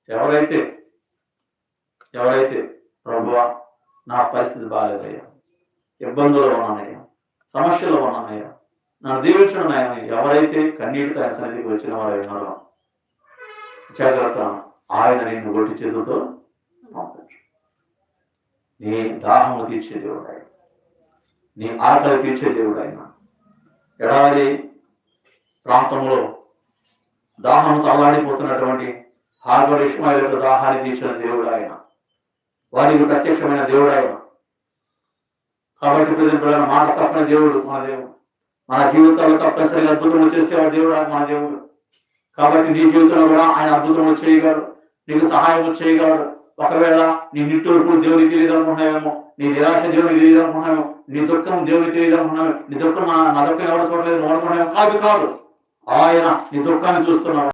ఎవరైతే ఎవరైతే ప్రభువా నా పరిస్థితి బాగాలేదయ్యా, ఇబ్బందుల్లో ఉన్నానయ్యా, సమస్యల్లో ఉన్నానయ్యా, నన్ను దీవించడం నాయన, ఎవరైతే కన్నీటితో ఆయన సన్నిధికి వచ్చిన వారు ఉన్నారో జాగ్రత్త, ఆయన నిన్ను ఒట్టి చేతులతో పంపించు. నీ దాహము తీర్చే దేవుడు ఆయన, నీ ఆకలి తీర్చే దేవుడు ఆయన. ఎడారి ప్రాంతంలో దాహంతో అల్లాడిపోతున్నటువంటి హాగరు ఇష్మాయిల్ యొక్క దాహాన్ని తీర్చిన దేవుడు ఆయన, వారికి ప్రత్యక్షమైన దేవుడు ఆయన. కాబట్టి ప్రజల మాట తప్పని దేవుడు మన దేవుడు, మన జీవితాల్లో తప్పనిసరిగా అద్భుతం చేసేవాడు దేవుడు మన దేవుడు. కాబట్టి నీ జీవితంలో కూడా ఆయన అద్భుతం చేయగలడు, నీకు సహాయం చేయగలడు. ఒకవేళ నీ నిట్టూర్పులు దేవునికి తెలియదు అనుకున్నావేమో, నీ నిరాశ దేవునికి తెలియదు అనుకున్నావేమో, నీ దుఃఖం దేవునికి తెలియదు అనుకున్నావు, నీ దుఃఖం నా దుఃఖం ఎవరు చూడలేదు నువ్వు అనుకున్నావు. కాదు, ఆయన నీ దుఃఖాన్ని చూస్తున్నావు.